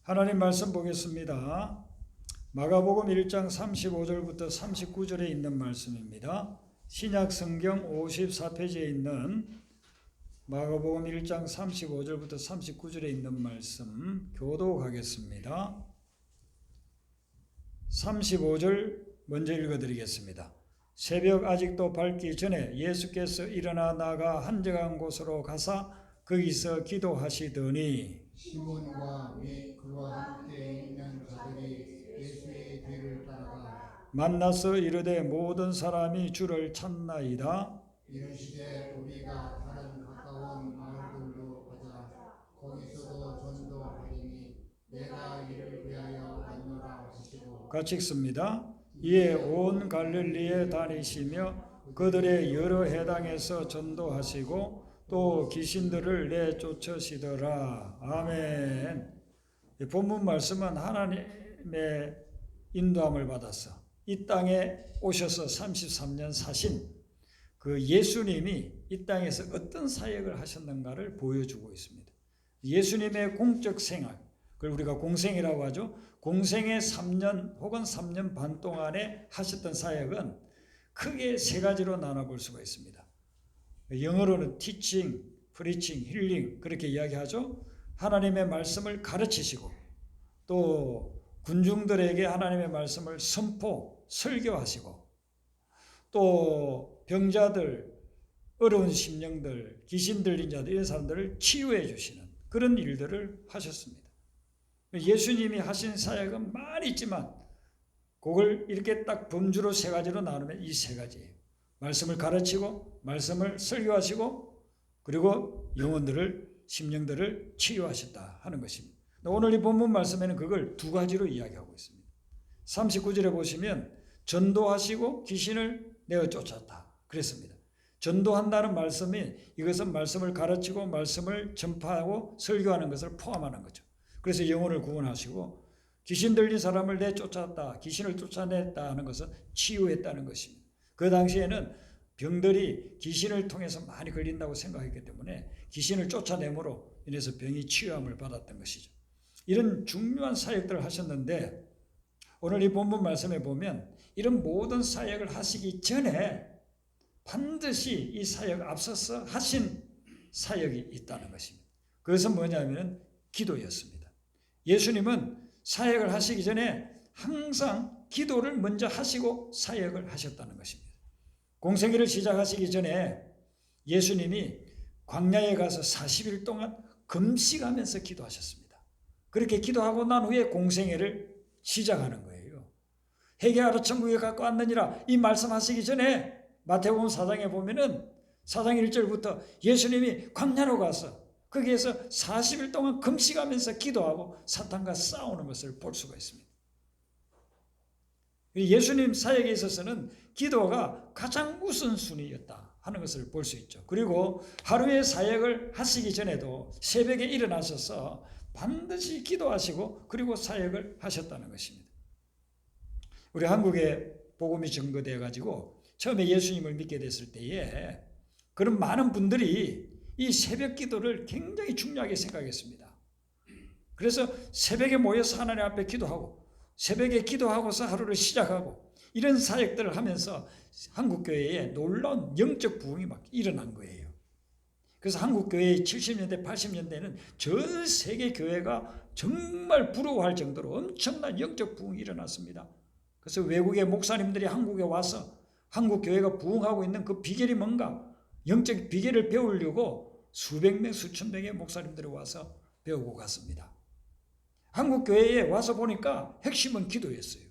하나님 말씀 보겠습니다. 마가복음 1장 35절부터 39절에 있는 말씀입니다. 신약 성경 54페이지에 있는 마가복음 1장 35절부터 39절에 있는 말씀 교도하겠습니다. 35절 먼저 읽어드리겠습니다. 새벽 아직도 밝기 전에 예수께서 일어나 나가 한적한 곳으로 가사 거기서 기도하시더니 시몬과 및 그와 함께 있는 자들이 예수의 뒤를 따라가 만나서 이르되 모든 사람이 주를 찾나이다. 이르시되 우리가 다른 가까운 마을들로 가자. 거기서도 전도하리니 내가 이를 위하여 왔노라 하시고 같이 읽습니다. 이에 온 갈릴리에 다니시며 그들의 여러 해당에서 전도하시고 또 귀신들을 내쫓으시더라. 아멘. 본문 말씀은 하나님의 인도함을 받아서 이 땅에 오셔서 33년 사신 그 예수님이 이 땅에서 어떤 사역을 하셨는가를 보여주고 있습니다. 예수님의 공적 생활, 그걸 우리가 공생이라고 하죠. 공생의 3년 혹은 3년 반 동안에 하셨던 사역은 크게 세 가지로 나눠볼 수가 있습니다. 영어로는 teaching, preaching, healing 그렇게 이야기하죠. 하나님의 말씀을 가르치시고 또 군중들에게 하나님의 말씀을 선포, 설교하시고 또 병자들, 어려운 심령들, 귀신 들린 자들 이런 사람들을 치유해 주시는 그런 일들을 하셨습니다. 예수님이 하신 사역은 많이 있지만 그걸 이렇게 딱 범주로 세 가지로 나누면 이 세 가지예요. 말씀을 가르치고 말씀을 설교하시고 그리고 영혼들을 심령들을 치유하셨다 하는 것입니다. 오늘 이 본문 말씀에는 그걸 두 가지로 이야기하고 있습니다. 39절에 보시면 전도하시고 귀신을 내어 쫓았다 그랬습니다. 전도한다는 말씀이 이것은 말씀을 가르치고 말씀을 전파하고 설교하는 것을 포함하는 거죠. 그래서 영혼을 구원하시고 귀신 들린 사람을 내쫓았다, 귀신을 쫓아냈다 하는 것은 치유했다는 것입니다. 그 당시에는 병들이 귀신을 통해서 많이 걸린다고 생각했기 때문에 귀신을 쫓아내므로 인해서 병이 치유함을 받았던 것이죠. 이런 중요한 사역들을 하셨는데 오늘 이 본문 말씀에 보면 이런 모든 사역을 하시기 전에 반드시 이 사역 앞서서 하신 사역이 있다는 것입니다. 그것은 뭐냐면 기도였습니다. 예수님은 사역을 하시기 전에 항상 기도를 먼저 하시고 사역을 하셨다는 것입니다. 공생애를 시작하시기 전에 예수님이 광야에 가서 40일 동안 금식하면서 기도하셨습니다. 그렇게 기도하고 난 후에 공생애를 시작하는 거예요. 회개하러 천국에 갖고 왔느니라 이 말씀하시기 전에 마태복음 4장에 보면은 4장 1절부터 예수님이 광야로 가서 거기에서 40일 동안 금식하면서 기도하고 사탄과 싸우는 것을 볼 수가 있습니다. 예수님 사역에 있어서는 기도가 가장 우선순위였다 하는 것을 볼 수 있죠. 그리고 하루의 사역을 하시기 전에도 새벽에 일어나셔서 반드시 기도하시고 그리고 사역을 하셨다는 것입니다. 우리 한국에 복음이 전거되어 가지고 처음에 예수님을 믿게 됐을 때에 그런 많은 분들이 이 새벽 기도를 굉장히 중요하게 생각했습니다. 그래서 새벽에 모여서 하나님 앞에 기도하고 새벽에 기도하고서 하루를 시작하고 이런 사역들을 하면서 한국교회에 놀라운 영적 부흥이 막 일어난 거예요. 그래서 한국교회의 70년대, 80년대에는 전 세계 교회가 정말 부러워할 정도로 엄청난 영적 부흥이 일어났습니다. 그래서 외국의 목사님들이 한국에 와서 한국교회가 부흥하고 있는 그 비결이 뭔가 영적 비결을 배우려고 수백 명, 수천 명의 목사님들이 와서 배우고 갔습니다. 한국 교회에 와서 보니까 핵심은 기도였어요.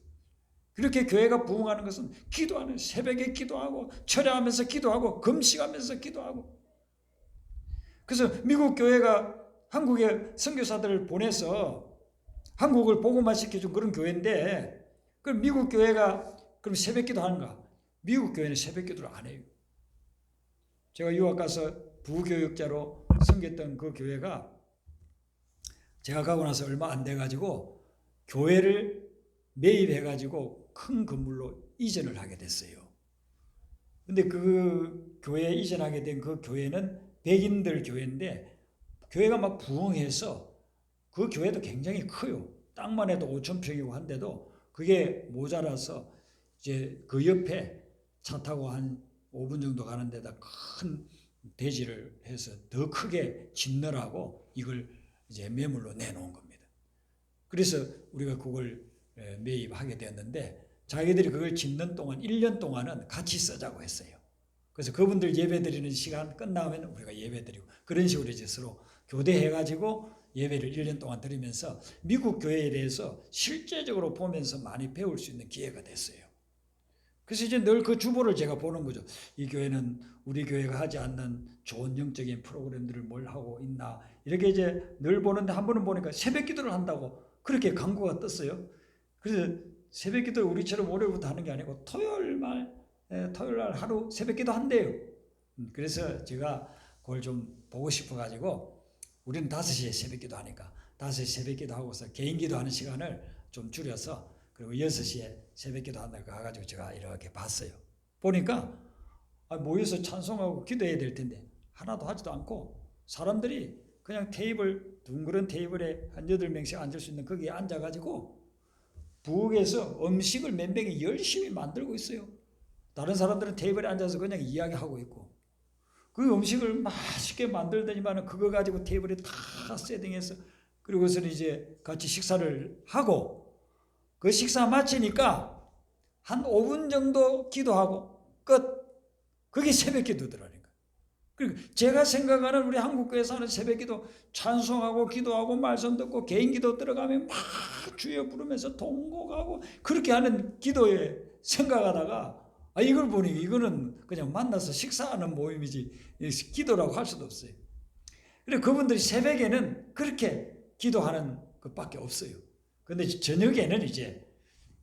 그렇게 교회가 부흥하는 것은 기도하는 새벽에 기도하고 철야하면서 기도하고 금식하면서 기도하고 그래서 미국 교회가 한국에 선교사들을 보내서 한국을 복음화 시켜준 그런 교회인데 그럼 미국 교회가 그럼 새벽 기도하는가? 미국 교회는 새벽 기도를 안 해요. 제가 유학 가서 부교육자로 섬겼던 그 교회가 제가 가고 나서 얼마 안 돼가지고 교회를 매입해가지고 큰 건물로 이전을 하게 됐어요. 근데 그 교회에 이전하게 된 그 교회는 백인들 교회인데 교회가 막 부흥해서 그 교회도 굉장히 커요. 땅만 해도 5,000평이고 한데도 그게 모자라서 이제 그 옆에 차 타고 한 5분 정도 가는 데다 큰 대지를 해서 더 크게 짓느라고 이걸 이제 매물로 내놓은 겁니다. 그래서 우리가 그걸 매입하게 되었는데 자기들이 그걸 짓는 동안 1년 동안은 같이 쓰자고 했어요. 그래서 그분들 예배 드리는 시간 끝나면 우리가 예배 드리고 그런 식으로 이제 서로 교대해가지고 예배를 1년 동안 드리면서 미국 교회에 대해서 실제적으로 보면서 많이 배울 수 있는 기회가 됐어요. 그래서 이제 늘 그 주보를 제가 보는 거죠. 이 교회는 우리 교회가 하지 않는 좋은 영적인 프로그램들을 뭘 하고 있나 이렇게 이제 늘 보는데 한 번은 보니까 새벽 기도를 한다고 그렇게 광고가 떴어요. 그래서 새벽 기도를 우리처럼 월요일부터 하는 게 아니고 토요일 날 하루 새벽 기도 한대요. 그래서 제가 그걸 좀 보고 싶어가지고 우리는 5시에 새벽 기도 하니까 5시에 새벽 기도 하고서 개인 기도하는 시간을 좀 줄여서 그리고 6시에 새벽 기도 한다고 가가지고 제가 이렇게 봤어요. 보니까 모여서 찬송하고 기도해야 될 텐데 하나도 하지도 않고 사람들이 그냥 둥그런 테이블에 한 8명씩 앉을 수 있는 거기에 앉아가지고 부엌에서 음식을 몇 명이 열심히 만들고 있어요. 다른 사람들은 테이블에 앉아서 그냥 이야기하고 있고 그 음식을 맛있게 만들더니만 그거 가지고 테이블에 다 세팅해서 그리고서는 이제 같이 식사를 하고 그 식사 마치니까 한 5분 정도 기도하고 끝. 그게 새벽 기도더라니까. 그리고 제가 생각하는 우리 한국교회에서 하는 새벽 기도 찬송하고 기도하고 말씀 듣고 개인 기도 들어가면 막 주여 부르면서 동곡하고 그렇게 하는 기도에 생각하다가 이걸 보니 이거는 그냥 만나서 식사하는 모임이지 기도라고 할 수도 없어요. 그리고 그분들이 새벽에는 그렇게 기도하는 것밖에 없어요. 근데 저녁에는 이제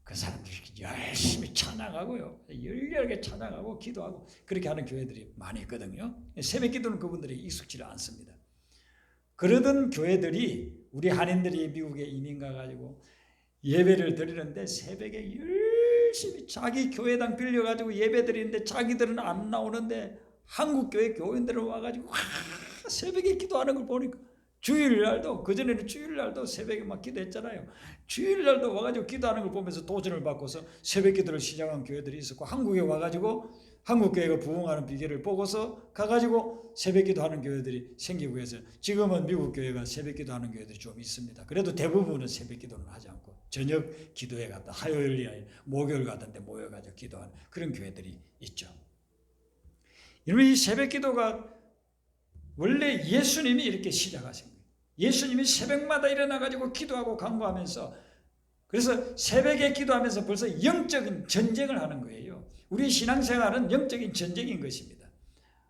그 사람들이 열심히 찬양하고요. 열렬하게 찬양하고 기도하고 그렇게 하는 교회들이 많이 있거든요. 새벽 기도는 그분들이 익숙치 않습니다. 그러던 교회들이 우리 한인들이 미국에 이민 가가지고 예배를 드리는데 새벽에 열심히 자기 교회당 빌려가지고 예배 드리는데 자기들은 안 나오는데 한국 교회 교인들은 와가지고 새벽에 기도하는 걸 보니까 주일날도 그전에는 주일날도 새벽에 막 기도했잖아요. 주일날도 와가지고 기도하는 걸 보면서 도전을 받고서 새벽 기도를 시작한 교회들이 있었고 한국에 와가지고 한국 교회가 부흥하는 비결을 보고서 가가지고 새벽 기도하는 교회들이 생기고 해서 지금은 미국 교회가 새벽 기도하는 교회들이 좀 있습니다. 그래도 대부분은 새벽 기도는 하지 않고 저녁 기도회 같다 화요일이 아니라 목요일 같은 데 모여가지고 기도하는 그런 교회들이 있죠. 이러면 이 새벽 기도가 원래 예수님이 이렇게 시작하신 거예요. 예수님이 새벽마다 일어나가지고 기도하고 간구하면서 그래서 새벽에 기도하면서 벌써 영적인 전쟁을 하는 거예요. 우리 신앙생활은 영적인 전쟁인 것입니다.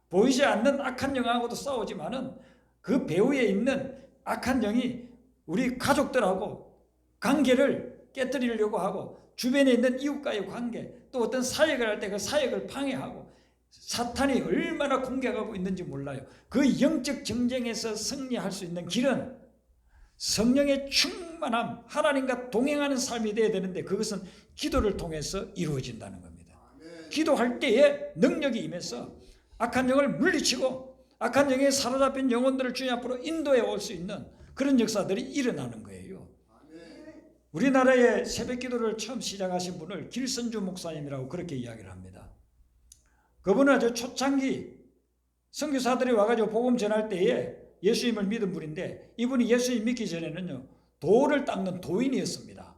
보이지 않는 악한 영하고도 싸우지만은 그 배후에 있는 악한 영이 우리 가족들하고 관계를 깨뜨리려고 하고 주변에 있는 이웃과의 관계 또 어떤 사역을 할 때 그 사역을 방해하고 사탄이 얼마나 공격하고 있는지 몰라요. 그 영적 전쟁에서 승리할 수 있는 길은 성령의 충만함, 하나님과 동행하는 삶이 되어야 되는데 그것은 기도를 통해서 이루어진다는 겁니다. 기도할 때에 능력이 임해서 악한 영을 물리치고 악한 영에 사로잡힌 영혼들을 주님 앞으로 인도해 올 수 있는 그런 역사들이 일어나는 거예요. 우리나라의 새벽 기도를 처음 시작하신 분을 길선주 목사님이라고 그렇게 이야기를 합니다. 그분은 아주 초창기 선교사들이 와가지고 복음 전할 때에 예수님을 믿은 분인데 이분이 예수님 믿기 전에는요 돌을 닦는 도인이었습니다.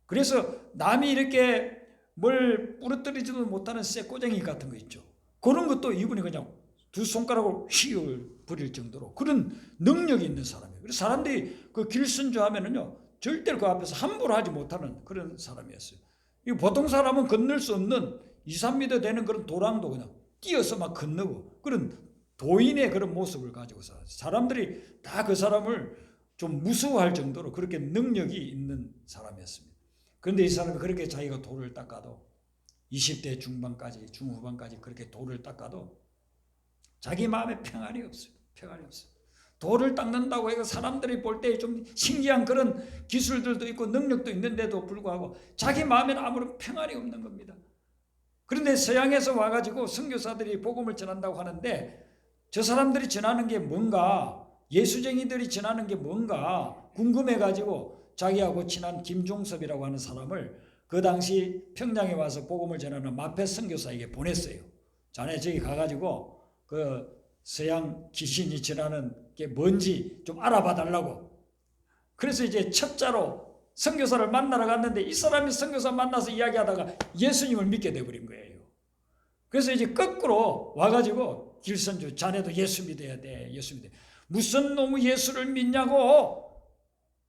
그래서 남이 이렇게 뭘 부러뜨리지도 못하는 쇠꼬쟁이 같은 거 있죠. 그런 것도 이분이 그냥 두 손가락으로 휘을 부릴 정도로 그런 능력이 있는 사람이에요. 그래서 사람들이 그 길선주 하면은요 절대로 그 앞에서 함부로 하지 못하는 그런 사람이었어요. 이 보통 사람은 건널 수 없는 2-3m 되는 그런 도랑도 그냥 뛰어서 막 건너고 그런 도인의 그런 모습을 가지고서 사람들이 다 그 사람을 좀 무서워할 정도로 그렇게 능력이 있는 사람이었습니다. 그런데 이 사람이 그렇게 자기가 돌을 닦아도 20대 중반까지 중후반까지 그렇게 돌을 닦아도 자기 마음에 평안이 없어요. 평안이 없어요. 돌을 닦는다고 해서 사람들이 볼 때 좀 신기한 그런 기술들도 있고 능력도 있는데도 불구하고 자기 마음에는 아무런 평안이 없는 겁니다. 그런데 서양에서 와가지고 선교사들이 복음을 전한다고 하는데 저 사람들이 전하는 게 뭔가 예수쟁이들이 전하는 게 뭔가 궁금해가지고 자기하고 친한 김종섭이라고 하는 사람을 그 당시 평양에 와서 복음을 전하는 마페 선교사에게 보냈어요. 자네 저기 가가지고 그 서양 귀신이 전하는 게 뭔지 좀 알아봐 달라고. 그래서 이제 첩자로 선교사를 만나러 갔는데 이 사람이 선교사 만나서 이야기하다가 예수님을 믿게 돼버린 거예요. 그래서 이제 거꾸로 와가지고 길선주 자네도 예수 믿어야 돼. 예수 믿어야 돼. 무슨 놈의 예수를 믿냐고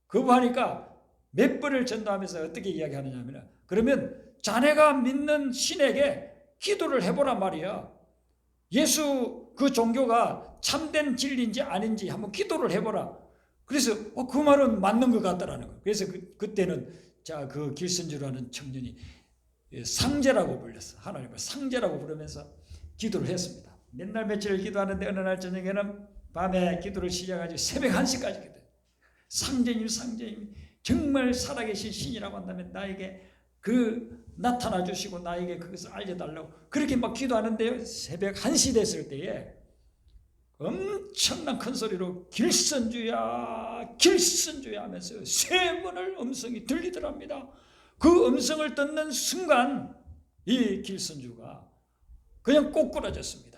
거부하니까 몇 번을 전도하면서 어떻게 이야기하느냐면 그러면 자네가 믿는 신에게 기도를 해보란 말이야. 예수 그 종교가 참된 진리인지 아닌지 한번 기도를 해보라. 그래서 그 말은 맞는 것 같더라는 거예요. 그래서 그때는 자 그 길선주라는 청년이 상제라고 불렸어. 하나님을 상제라고 부르면서 기도를 했습니다. 맨날 며칠을 기도하는데 어느 날 저녁에는 밤에 기도를 시작하지 새벽 1시까지 기도해요. 상제님 정말 살아계신 신이라고 한다면 나에게 그 나타나 주시고 나에게 그것을 알려달라고 그렇게 막 기도하는데요. 새벽 1시 됐을 때에 엄청난 큰 소리로 길선주야 하면서 3번을 음성이 들리더랍니다. 그 음성을 듣는 순간 이 길선주가 그냥 꼬꾸라졌습니다.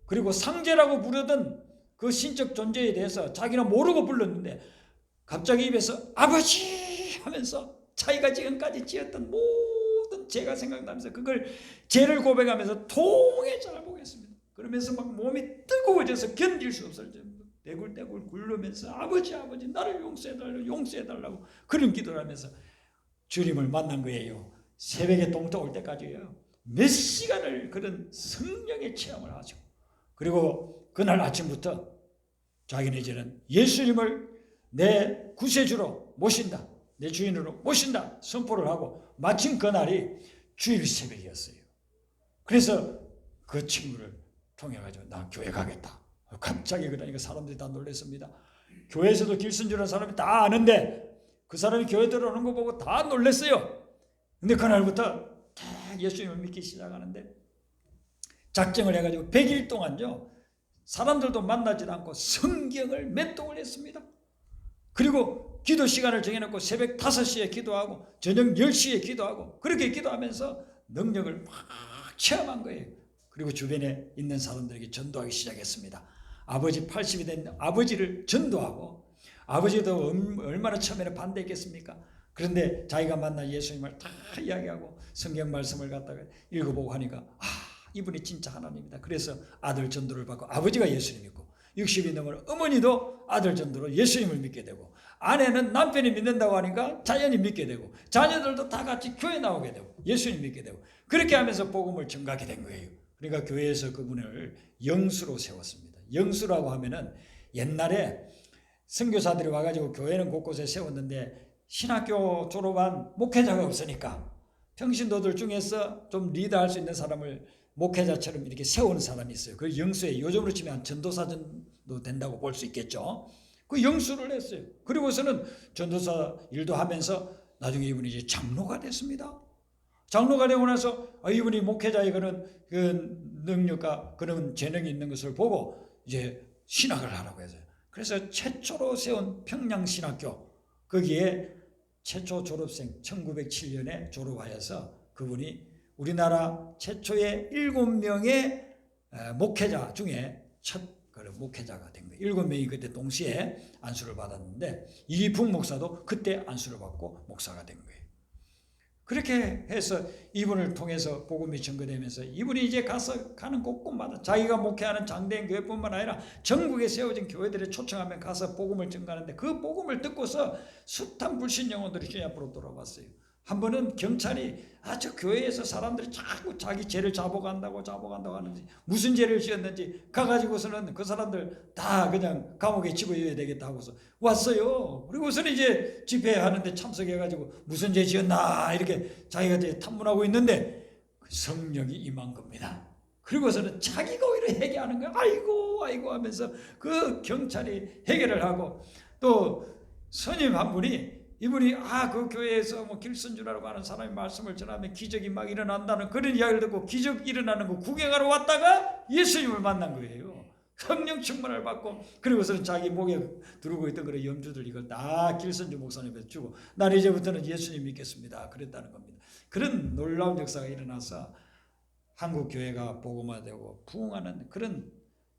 그리고 상제라고 부르던 그 신적 존재에 대해서 자기는 모르고 불렀는데 갑자기 입에서 아버지 하면서 자기가 지금까지 지었던 모든 죄가 생각나면서 그걸 죄를 고백하면서 통에 잘보겠습니다. 그러면서 막 몸이 뜨거워져서 견딜 수 없을 정도 떼굴떼굴 굴르면서 아버지 나를 용서해달라고 그런 기도를 하면서 주님을 만난 거예요. 새벽에 동터 올 때까지요. 몇 시간을 그런 성령의 체험을 하죠. 그리고 그날 아침부터 자기는 이제는 예수님을 내 구세주로 모신다. 내 주인으로 모신다. 선포를 하고 마침 그날이 주일 새벽이었어요. 그래서 그 친구를 통해가지고 나 교회 가겠다. 갑자기 그러니까 사람들이 다 놀랐습니다. 교회에서도 길선주라는 사람이 다 아는데 그 사람이 교회 들어오는 거 보고 다 놀랐어요. 근데 그날부터 다 예수님을 믿기 시작하는데 작정을 해가지고 100일 동안요. 사람들도 만나지도 않고 성경을 몇 동을 했습니다. 그리고 기도 시간을 정해놓고 새벽 5시에 기도하고 저녁 10시에 기도하고 그렇게 기도하면서 능력을 막 체험한 거예요. 그리고 주변에 있는 사람들에게 전도하기 시작했습니다. 아버지 80이 된 아버지를 전도하고 아버지도 얼마나 처음에는 반대했겠습니까? 그런데 자기가 만난 예수님을 다 이야기하고 성경 말씀을 갖다가 읽어보고 하니까 이분이 진짜 하나님이다. 그래서 아들 전도를 받고 아버지가 예수님이고 60이 넘은 어머니도 아들 전도로 예수님을 믿게 되고 아내는 남편이 믿는다고 하니까 자연히 믿게 되고 자녀들도 다 같이 교회 나오게 되고 예수님 믿게 되고 그렇게 하면서 복음을 전가하게 된 거예요. 그러니까 교회에서 그분을 영수로 세웠습니다. 영수라고 하면은 옛날에 선교사들이 와가지고 교회는 곳곳에 세웠는데 신학교 졸업한 목회자가 없으니까 평신도들 중에서 좀 리더할 수 있는 사람을 목회자처럼 이렇게 세우는 사람이 있어요. 그 영수에 요즘으로 치면 전도사 정도 된다고 볼 수 있겠죠. 그 영수를 했어요. 그리고서는 전도사 일도 하면서 나중에 이분이 이제 장로가 됐습니다. 장로가 되고 나서 이분이 목회자의 그런 그 능력과 그런 재능이 있는 것을 보고 이제 신학을 하라고 했어요. 그래서 최초로 세운 평양신학교 거기에 최초 졸업생 1907년에 졸업하여서 그분이 우리나라 최초의 7명의 목회자 중에 첫 목회자가 된 거예요. 7명이 그때 동시에 안수를 받았는데 이기풍 목사도 그때 안수를 받고 목사가 된 거예요. 그렇게 해서 이분을 통해서 복음이 전거되면서 이분이 이제 가는 곳곳마다 자기가 목회하는 장대인 교회뿐만 아니라 전국에 세워진 교회들에 초청하면 가서 복음을 전가하는데 그 복음을 듣고서 숱한 불신 영혼들이 주님 앞으로 돌아왔어요. 한 번은 경찰이 저 교회에서 사람들이 자꾸 자기 죄를 자복한다고 하는지 무슨 죄를 지었는지 가가지고서는 그 사람들 다 그냥 감옥에 집어넣어야 되겠다 하고서 왔어요. 그리고서는 이제 집회하는데 참석해가지고 무슨 죄 지었나 이렇게 자기가 이제 탐문하고 있는데 성령이 임한 겁니다. 그리고서는 자기가 오히려 회개하는 거야. 아이고 하면서 그 경찰이 해결을 하고 또 스님 한 분이 이분이 그 교회에서 뭐 길선주라고 하는 사람이 말씀을 전하면 기적이 막 일어난다는 그런 이야기를 듣고 기적 일어나는 거 구경하러 왔다가 예수님을 만난 거예요. 성령 충만을 받고, 그리고서는 자기 목에 두르고 있던 그런 염주들 이걸 다 길선주 목사님한테 주고, 난 이제부터는 예수님 믿겠습니다 그랬다는 겁니다. 그런 놀라운 역사가 일어나서 한국 교회가 복음화되고 부흥하는 그런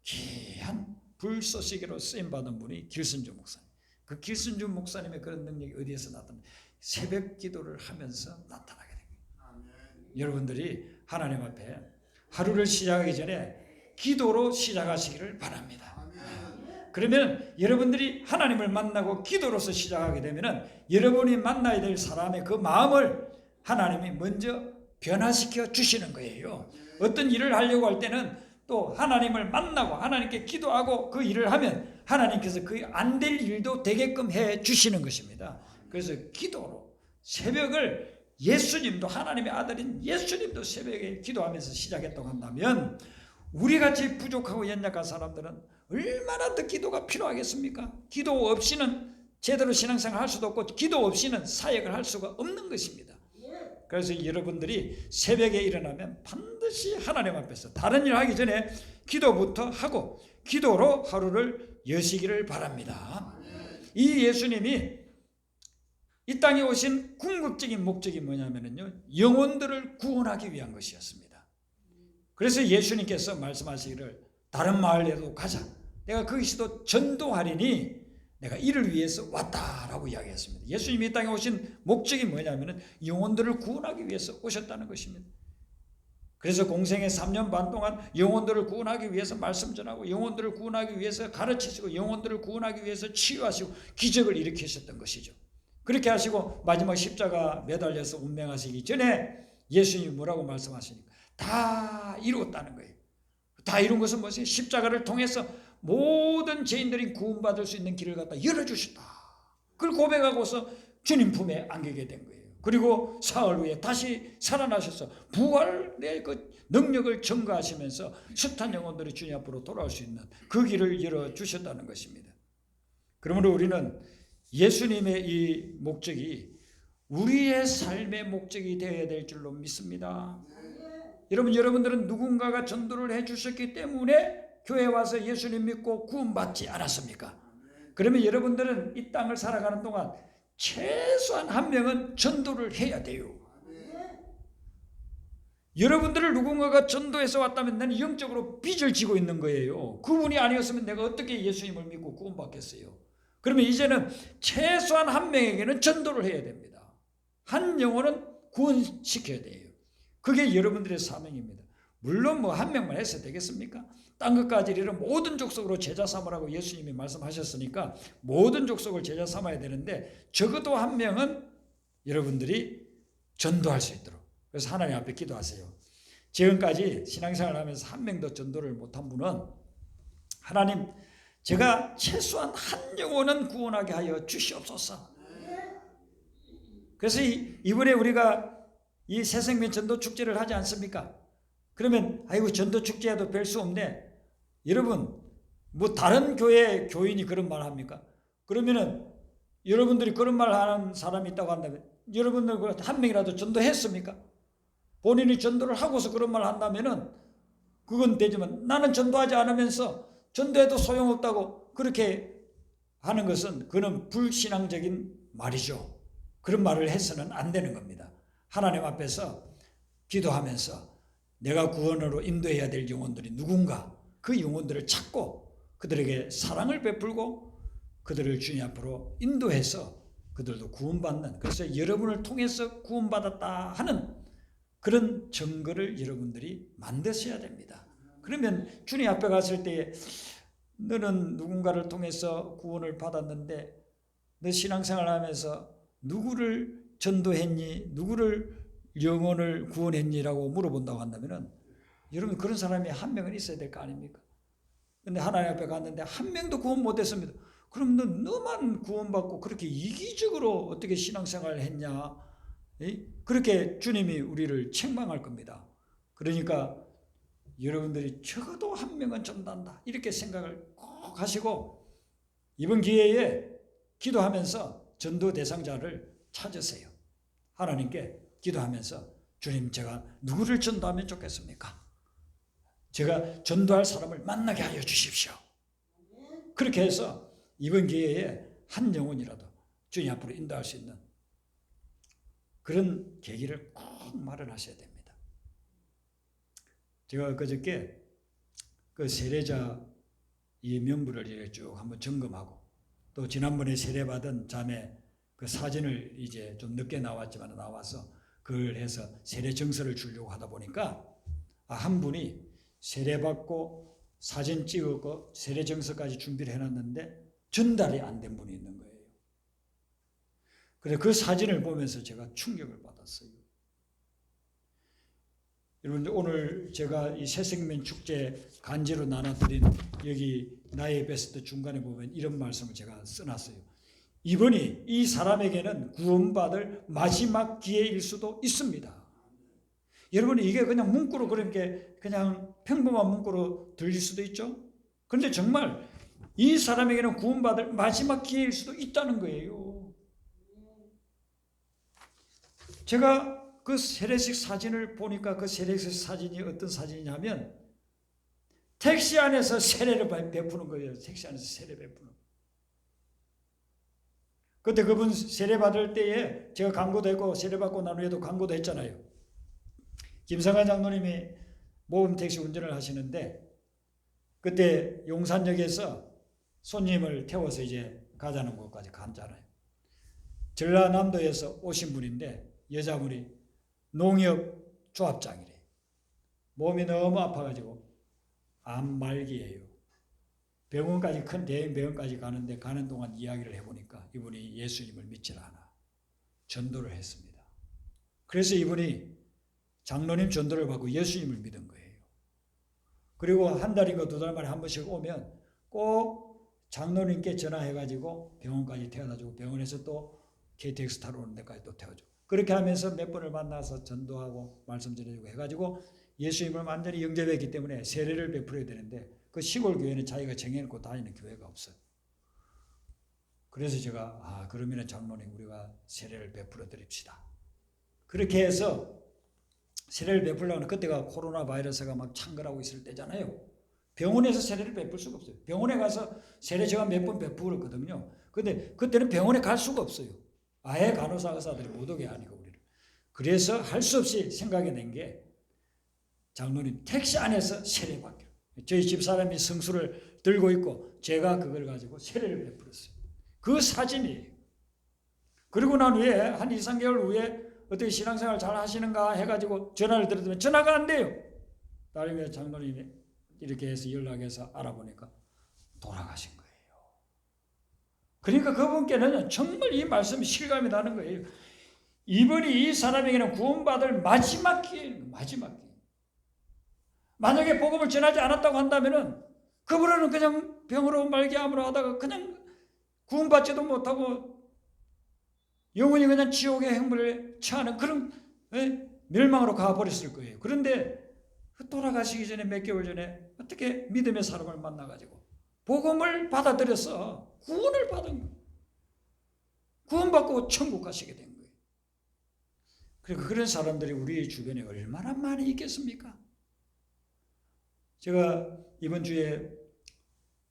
귀한 불쏘시개로 쓰임받은 분이 길선주 목사님. 그 길선주 목사님의 그런 능력이 어디에서 나타나요? 새벽 기도를 하면서 나타나게 된 거예요. 여러분들이 하나님 앞에 하루를 시작하기 전에 기도로 시작하시기를 바랍니다. 그러면 여러분들이 하나님을 만나고 기도로서 시작하게 되면 여러분이 만나야 될 사람의 그 마음을 하나님이 먼저 변화시켜 주시는 거예요. 어떤 일을 하려고 할 때는 또 하나님을 만나고 하나님께 기도하고 그 일을 하면 하나님께서 그 안 될 일도 되게끔 해 주시는 것입니다. 그래서 기도로 새벽을, 예수님도, 하나님의 아들인 예수님도 새벽에 기도하면서 시작했다고 한다면 우리같이 부족하고 연약한 사람들은 얼마나 더 기도가 필요하겠습니까? 기도 없이는 제대로 신앙생활 할 수도 없고 기도 없이는 사역을 할 수가 없는 것입니다. 그래서 여러분들이 새벽에 일어나면 반드시 하나님 앞에서 다른 일 하기 전에 기도부터 하고 기도로 하루를 여시기를 바랍니다. 이 예수님이 이 땅에 오신 궁극적인 목적이 뭐냐면요, 영혼들을 구원하기 위한 것이었습니다. 그래서 예수님께서 말씀하시기를 다른 마을에도 가자, 내가 거기서도 전도하리니 내가 이를 위해서 왔다라고 이야기했습니다. 예수님이 이 땅에 오신 목적이 뭐냐면 영혼들을 구원하기 위해서 오셨다는 것입니다. 그래서 공생의 3년 반 동안 영혼들을 구원하기 위해서 말씀 전하고 영혼들을 구원하기 위해서 가르치시고 영혼들을 구원하기 위해서 치유하시고 기적을 일으키셨던 것이죠. 그렇게 하시고 마지막 십자가 매달려서 운명하시기 전에 예수님이 뭐라고 말씀하시니까 다 이루었다는 거예요. 다 이룬 것은 무엇이에요? 십자가를 통해서 모든 죄인들이 구원받을 수 있는 길을 갖다 열어주셨다. 그걸 고백하고서 주님 품에 안기게 된 거예요. 그리고 사흘 후에 다시 살아나셔서 부활의 그 능력을 증거하시면서 숱한 영혼들이 주님 앞으로 돌아올 수 있는 그 길을 열어주셨다는 것입니다. 그러므로 우리는 예수님의 이 목적이 우리의 삶의 목적이 되어야 될 줄로 믿습니다. 여러분들은 누군가가 전도를 해주셨기 때문에 교회에 와서 예수님 믿고 구원받지 않았습니까? 그러면 여러분들은 이 땅을 살아가는 동안 최소한 한 명은 전도를 해야 돼요. 여러분들을 누군가가 전도해서 왔다면 나는 영적으로 빚을 지고 있는 거예요. 그분이 아니었으면 내가 어떻게 예수님을 믿고 구원받겠어요? 그러면 이제는 최소한 한 명에게는 전도를 해야 됩니다. 한 영혼은 구원시켜야 돼요. 그게 여러분들의 사명입니다. 물론 뭐 한 명만 해서 되겠습니까? 땅 끝까지 이르러 모든 족속으로 제자 삼으라고 예수님이 말씀하셨으니까 모든 족속을 제자 삼아야 되는데 적어도 한 명은 여러분들이 전도할 수 있도록, 그래서 하나님 앞에 기도하세요. 지금까지 신앙생활을 하면서 한 명도 전도를 못한 분은 하나님, 제가 최소한 한 영혼은 구원하게 하여 주시옵소서. 그래서 이번에 우리가 이 새생명 전도 축제를 하지 않습니까? 그러면 아이고 전도 축제에도 별 수 없네. 여러분, 뭐 다른 교회 교인이 그런 말 합니까? 그러면은 여러분들이 그런 말 하는 사람이 있다고 한다면 여러분들 한 명이라도 전도했습니까? 본인이 전도를 하고서 그런 말 한다면은 그건 되지만 나는 전도하지 않으면서 전도해도 소용없다고 그렇게 하는 것은 그는 불신앙적인 말이죠. 그런 말을 해서는 안 되는 겁니다. 하나님 앞에서 기도하면서 내가 구원으로 인도해야 될 영혼들이 누군가 그 영혼들을 찾고 그들에게 사랑을 베풀고 그들을 주님 앞으로 인도해서 그들도 구원받는, 그래서 여러분을 통해서 구원받았다 하는 그런 증거를 여러분들이 만드셔야 됩니다. 그러면 주님 앞에 갔을 때 너는 누군가를 통해서 구원을 받았는데 너 신앙생활 하면서 누구를 전도했니? 누구를 영혼을 구원했니라고 물어본다고 한다면 여러분 그런 사람이 한 명은 있어야 될 거 아닙니까? 근데 하나님 앞에 갔는데 한 명도 구원 못했습니다. 그럼 너만 구원받고 그렇게 이기적으로 어떻게 신앙생활을 했냐? 그렇게 주님이 우리를 책망할 겁니다. 그러니까 여러분들이 적어도 한 명은 전도한다 이렇게 생각을 꼭 하시고 이번 기회에 기도하면서 전도 대상자를 찾으세요. 하나님께 기도하면서 주님, 제가 누구를 전도하면 좋겠습니까? 제가 전도할 사람을 만나게 하여 주십시오. 그렇게 해서 이번 기회에 한 영혼이라도 주님 앞으로 인도할 수 있는 그런 계기를 꼭 마련하셔야 됩니다. 제가 그저께 그 세례자 이 명부를 이렇게 쭉 한번 점검하고 또 지난번에 세례받은 자매 그 사진을 이제 좀 늦게 나왔지만 나와서 그걸 해서 세례 정서를 주려고 하다 보니까 한 분이 세례받고 사진 찍었고 세례 정서까지 준비를 해놨는데 전달이 안 된 분이 있는 거예요. 그래서 그 사진을 보면서 제가 충격을 받았어요. 여러분 오늘 제가 이 새생명 축제 간지로 나눠드린 여기 나의 베스트 중간에 보면 이런 말씀을 제가 써놨어요. 이번이 이 사람에게는 구원받을 마지막 기회일 수도 있습니다. 여러분 이게 그냥 문구로 그렇게 그냥 평범한 문구로 들릴 수도 있죠. 그런데 정말 이 사람에게는 구원받을 마지막 기회일 수도 있다는 거예요. 제가 그 세례식 사진을 보니까 그 세례식 사진이 어떤 사진이냐면 택시 안에서 세례를 베푸는 거예요. 택시 안에서 세례 베푸는. 그때 그분 세례 받을 때에 제가 광고도 했고 세례 받고 난 후에도 광고도 했잖아요. 김성환 장로님이 모범 택시 운전을 하시는데 그때 용산역에서 손님을 태워서 이제 가자는 곳까지 갔잖아요. 전라남도에서 오신 분인데 여자분이 농협 조합장이래. 몸이 너무 아파가지고 암 말기예요. 병원까지 큰 대형 병원까지 가는데 가는 동안 이야기를 해보니까 이분이 예수님을 믿질 않아. 전도를 했습니다. 그래서 이분이 장로님 전도를 받고 예수님을 믿은 거예요. 그리고 한 달인가 두 달 만에 한 번씩 오면 꼭 장로님께 전화해가지고 병원까지 태워다주고 병원에서 또 KTX 타러 오는 데까지 또 태워주고 그렇게 하면서 몇 번을 만나서 전도하고 말씀 전해주고 해가지고 예수님을 완전히 영접했기 때문에 세례를 베풀어야 되는데 그 시골 교회는 자기가 정해놓고 다니는 교회가 없어요. 그래서 제가 그러면 장로님 우리가 세례를 베풀어 드립시다. 그렇게 해서 세례를 베풀려고 하는 그때가 코로나 바이러스가 막 창궐하고 있을 때잖아요. 병원에서 세례를 베풀 수가 없어요. 병원에 가서 세례 제가 몇 번 베풀었거든요. 근데 그때는 병원에 갈 수가 없어요. 아예 간호사 의사들이 못 오게 하니까 우리를. 그래서 할 수 없이 생각해낸 게 장로님 택시 안에서 세례 받기로. 저희 집사람이 성수를 들고 있고 제가 그걸 가지고 세례를 베풀었어요. 그 사진이에요. 그리고 난 후에 한 2, 3개월 후에 어떻게 신앙생활 잘 하시는가 해가지고 전화를 드렸더니 전화가 안 돼요. 나중에 장로님이 이렇게 해서 연락해서 알아보니까 돌아가신 거예요. 그러니까 그분께는 정말 이 말씀이 실감이 나는 거예요. 이번이 이 사람에게는 구원받을 마지막 기회예요. 마지막 기회. 만약에 복음을 전하지 않았다고 한다면은 그분은 그냥 병으로 말기암으로 하다가 그냥 구원받지도 못하고 영원히 그냥 지옥의 행벌에 처하는 그런 멸망으로 가버렸을 거예요. 그런데 돌아가시기 전에 몇 개월 전에 어떻게 믿음의 사람을 만나가지고 복음을 받아들여서 구원을 받은 거예요. 구원받고 천국 가시게 된 거예요. 그리고 그런 사람들이 우리 주변에 얼마나 많이 있겠습니까? 제가 이번 주에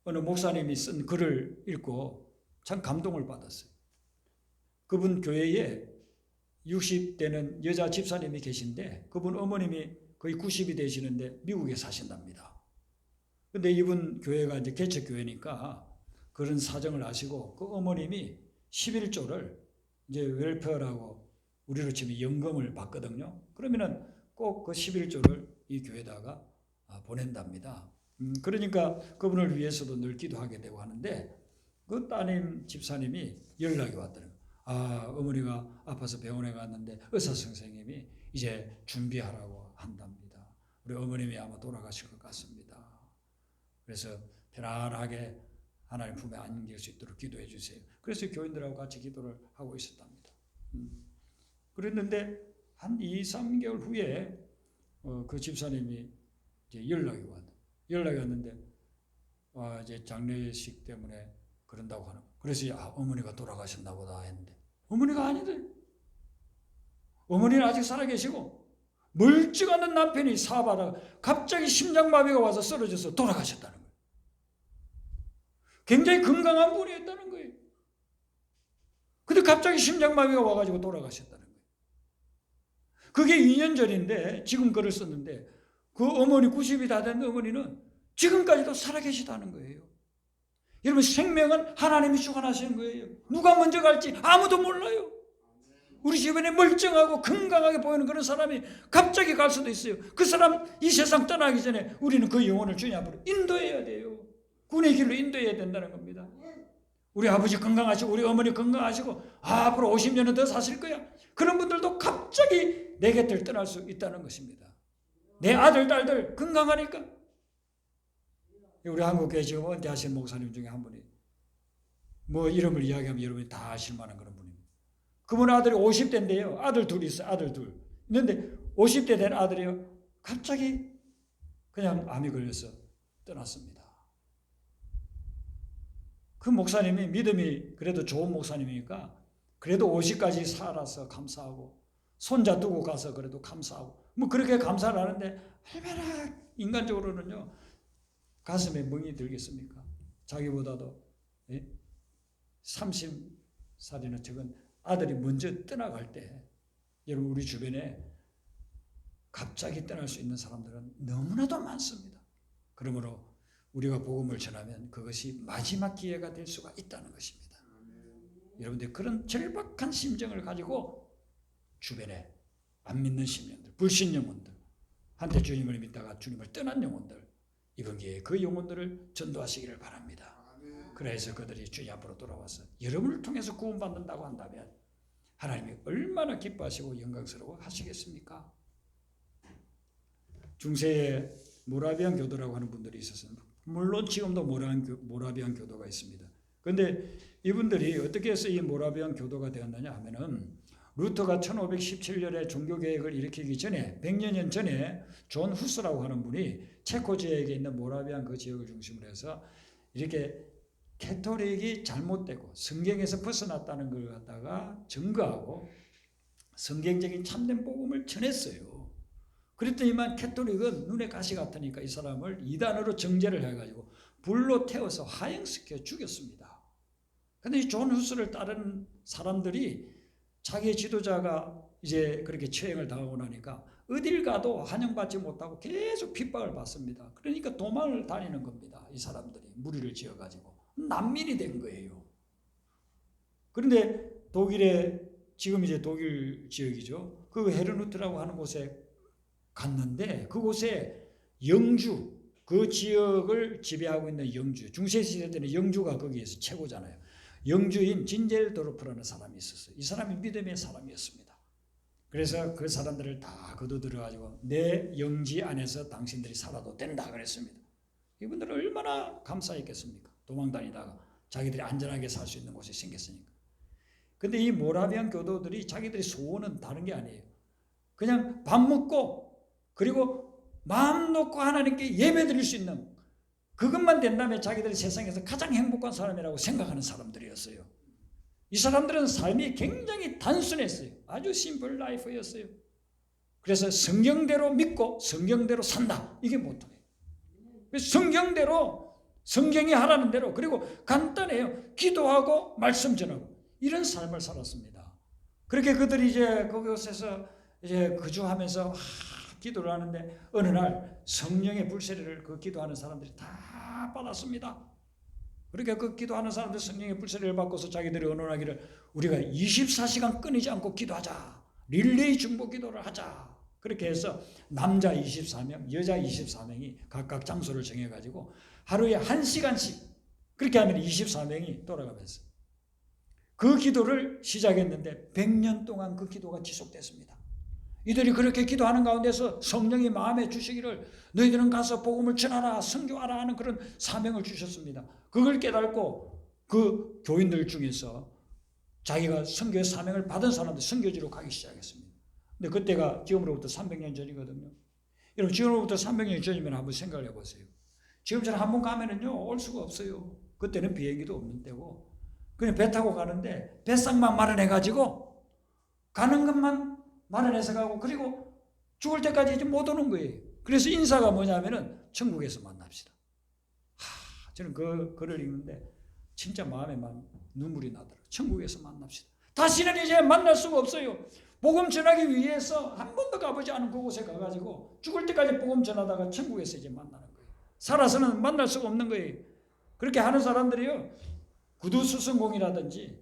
어느 목사님이 쓴 글을 읽고 참 감동을 받았어요. 그분 교회에 60대는 여자 집사님이 계신데 그분 어머님이 거의 90이 되시는데 미국에 사신답니다. 근데 이분 교회가 이제 개척교회니까 그런 사정을 아시고 그 어머님이 11조를 이제 웰페어라고 우리로 치면 연금을 받거든요. 그러면은 꼭 그 11조를 이 교회에다가 보낸답니다. 그러니까 그분을 위해서도 늘 기도하게 되고 하는데 그 따님 집사님이 연락이 왔더라고요. 어머니가 아파서 병원에 갔는데 의사 선생님이 이제 준비하라고 한답니다. 우리 어머님이 아마 돌아가실 것 같습니다. 그래서 편안하게 하나님 품에 안길 수 있도록 기도해 주세요. 그래서 교인들하고 같이 기도를 하고 있었답니다. 그랬는데 한 2, 3개월 후에 그 집사님이 이제 연락이 왔는데 이제 장례식 때문에 그런다고 하는 거예요. 그래서 어머니가 돌아가셨나 보다 했는데 어머니가 아니더래요. 어머니는 아직 살아계시고 멀쩡한 남편이 사업하다가 갑자기 심장마비가 와서 쓰러져서 돌아가셨다는 거예요. 굉장히 건강한 분이었다는 거예요. 근데 갑자기 심장마비가 와가지고 돌아가셨다는 거예요. 그게 2년 전인데 지금 글을 썼는데 그 어머니 90이 다 된 어머니는 지금까지도 살아계시다는 거예요. 여러분 생명은 하나님이 주관하시는 거예요. 누가 먼저 갈지 아무도 몰라요. 우리 주변에 멀쩡하고 건강하게 보이는 그런 사람이 갑자기 갈 수도 있어요. 그 사람 이 세상 떠나기 전에 우리는 그 영혼을 주님 앞으로 인도해야 돼요. 군의 길로 인도해야 된다는 겁니다. 우리 아버지 건강하시고 우리 어머니 건강하시고 앞으로 50년은 더 사실 거야. 그런 분들도 갑자기 내 곁을 떠날 수 있다는 것입니다. 내 아들 딸들 건강하니까. 우리 한국교회 지금 은퇴하신 목사님 중에 한 분이 뭐 이름을 이야기하면 여러분이 다 아실 만한 그런 분입니다. 그분 아들이 50대인데요. 아들 둘이 있어요. 아들 둘. 있는데 50대 된 아들이요. 갑자기 그냥 암이 걸려서 떠났습니다. 그 목사님이 믿음이 그래도 좋은 목사님이니까 그래도 50까지 살아서 감사하고 손자 두고 가서 그래도 감사하고 뭐 그렇게 감사를 하는데 얼마나 인간적으로는요. 가슴에 멍이 들겠습니까? 자기보다도 30살이나 적은 아들이 먼저 떠나갈 때 여러분 우리 주변에 갑자기 떠날 수 있는 사람들은 너무나도 많습니다. 그러므로 우리가 복음을 전하면 그것이 마지막 기회가 될 수가 있다는 것입니다. 여러분들 그런 절박한 심정을 가지고 주변에 안 믿는 심령들, 불신 영혼들, 한때 주님을 믿다가 주님을 떠난 영혼들 이번 기회에 그 영혼들을 전도하시기를 바랍니다. 그래서 그들이 주님 앞으로 돌아와서 여러분을 통해서 구원받는다고 한다면 하나님이 얼마나 기뻐하시고 영광스러워 하시겠습니까? 중세에 모라비안 교도라고 하는 분들이 있었어요. 물론 지금도 모라비안 교도가 있습니다. 그런데 이분들이 어떻게 해서 이 모라비안 교도가 되었느냐 하면은 루터가 1517년에 종교개혁을 일으키기 전에 100년 전에 존 후스라고 하는 분이 체코 지역에 있는 모라비안 그 지역을 중심으로 해서 이렇게 캐톨릭이 잘못되고 성경에서 벗어났다는 걸 갖다가 증거하고 성경적인 참된 복음을 전했어요. 그랬더니만 캐톨릭은 눈에 가시 같으니까 이 사람을 이단으로 정죄를 해가지고 불로 태워서 화형시켜 죽였습니다. 그런데 이 존 후스를 따르는 사람들이 자기의 지도자가 이제 그렇게 처형을 당하고 나니까 어딜 가도 환영받지 못하고 계속 핍박을 받습니다. 그러니까 도망을 다니는 겁니다. 이 사람들이 무리를 지어가지고 난민이 된 거예요. 그런데 독일에 지금 이제 독일 지역이죠. 그 헤르누트라고 하는 곳에 갔는데 그곳에 영주 그 지역을 지배하고 있는 영주 중세시대 때는 영주가 거기에서 최고잖아요. 영주인 진젤도르프라는 사람이 있었어요. 이 사람이 믿음의 사람이었습니다. 그래서 그 사람들을 다 거둬들여가지고 내 영지 안에서 당신들이 살아도 된다 그랬습니다. 이분들은 얼마나 감사했겠습니까? 도망다니다가 자기들이 안전하게 살 수 있는 곳이 생겼으니까. 근데 이 모라비안 교도들이 자기들의 소원은 다른 게 아니에요. 그냥 밥 먹고 그리고 마음 놓고 하나님께 예배 드릴 수 있는 그것만 된다면 자기들이 세상에서 가장 행복한 사람이라고 생각하는 사람들이었어요. 이 사람들은 삶이 굉장히 단순했어요. 아주 심플 라이프였어요. 그래서 성경대로 믿고 성경대로 산다. 이게 모토예요. 성경대로 성경이 하라는 대로 그리고 간단해요. 기도하고 말씀 전하고 이런 삶을 살았습니다. 그렇게 그들이 이제 그곳에서 이제 거주하면서 기도를 하는데 어느 날 성령의 불세례를 그 기도하는 사람들이 다 받았습니다. 그러니까 그 기도하는 사람들 성령의 불세례를 받고서 자기들이 언론하기를 우리가 24시간 끊이지 않고 기도하자. 릴레이 중보 기도를 하자. 그렇게 해서 남자 24명, 여자 24명이 각각 장소를 정해가지고 하루에 1시간씩 그렇게 하면 24명이 돌아가면서 그 기도를 시작했는데 100년 동안 그 기도가 지속됐습니다. 이들이 그렇게 기도하는 가운데서 성령이 마음에 주시기를 너희들은 가서 복음을 전하라 선교하라 하는 그런 사명을 주셨습니다. 그걸 깨닫고 그 교인들 중에서 자기가 선교의 사명을 받은 사람들 선교지로 가기 시작했습니다. 근데 그때가 지금으로부터 300년 전이거든요. 여러분 지금으로부터 300년 전이면 한번 생각을 해보세요. 지금처럼 한번 가면은요 올 수가 없어요. 그때는 비행기도 없는 때고 그냥 배 타고 가는데 배상만 마련해가지고 가는 것만 마련해서 가고 그리고 죽을 때까지 이제 못 오는 거예요. 그래서 인사가 뭐냐면은 천국에서 만납시다. 저는 그 글을 읽는데 진짜 마음에 눈물이 나더라고요. 천국에서 만납시다. 다시는 이제 만날 수가 없어요. 복음 전하기 위해서 한 번도 가보지 않은 그곳에 가가지고 죽을 때까지 복음 전하다가 천국에서 이제 만나는 거예요. 살아서는 만날 수가 없는 거예요. 그렇게 하는 사람들이요, 구두수성공이라든지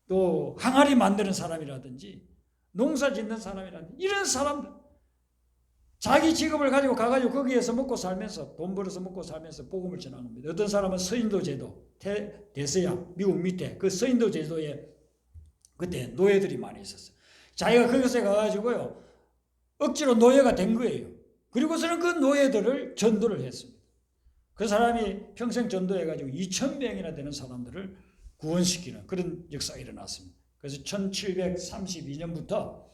또 항아리 만드는 사람이라든지 농사 짓는 사람이라든지 이런 사람들, 자기 직업을 가지고 가가지고 거기에서 먹고 살면서, 돈 벌어서 먹고 살면서 복음을 전하는 겁니다. 어떤 사람은 서인도 제도, 대서양, 미국 밑에 그 서인도 제도에 그때 노예들이 많이 있었어요. 자기가 거기서 가가지고요, 억지로 노예가 된 거예요. 그리고서는 그 노예들을 전도를 했습니다. 그 사람이 평생 전도해가지고 2,000명이나 되는 사람들을 구원시키는 그런 역사가 일어났습니다. 그래서 1732년부터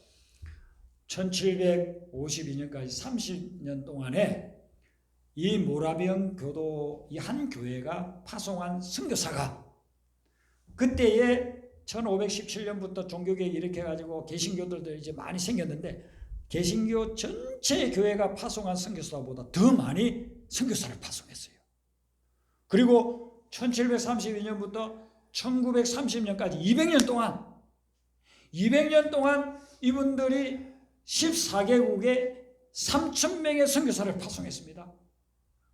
1752년까지 30년 동안에 이 모라비언 교도 이 한 교회가 파송한 선교사가, 그때에 1517년부터 종교개혁 일으켜가지고 개신교들도 이제 많이 생겼는데, 개신교 전체 교회가 파송한 선교사보다 더 많이 선교사를 파송했어요. 그리고 1732년부터 1930년까지 200년 동안 이분들이 14개국에 3,000명의 선교사를 파송했습니다.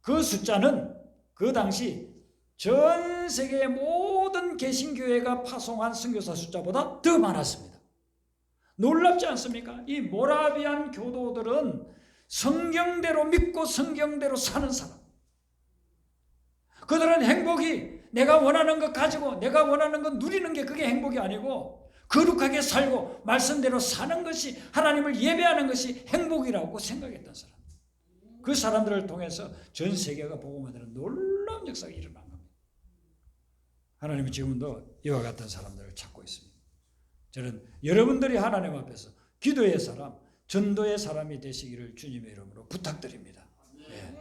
그 숫자는 그 당시 전 세계의 모든 개신교회가 파송한 선교사 숫자보다 더 많았습니다. 놀랍지 않습니까? 이 모라비안 교도들은 성경대로 믿고 성경대로 사는 사람. 그들은 행복이 내가 원하는 것 가지고 내가 원하는 것 누리는 게 그게 행복이 아니고, 거룩하게 살고 말씀대로 사는 것이, 하나님을 예배하는 것이 행복이라고 생각했던 사람. 그 사람들을 통해서 전 세계가 복음을 듣는 놀라운 역사가 일어난 겁니다. 하나님은 지금도 이와 같은 사람들을 찾고 있습니다. 저는 여러분들이 하나님 앞에서 기도의 사람, 전도의 사람이 되시기를 주님의 이름으로 부탁드립니다. 네.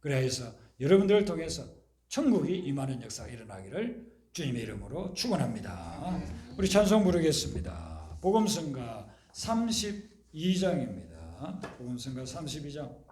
그래서 여러분들을 통해서 천국이 임하는 역사가 일어나기를 주님의 이름으로 축원합니다. 우리 찬송 부르겠습니다. 복음성가 32장입니다. 복음성가 32장.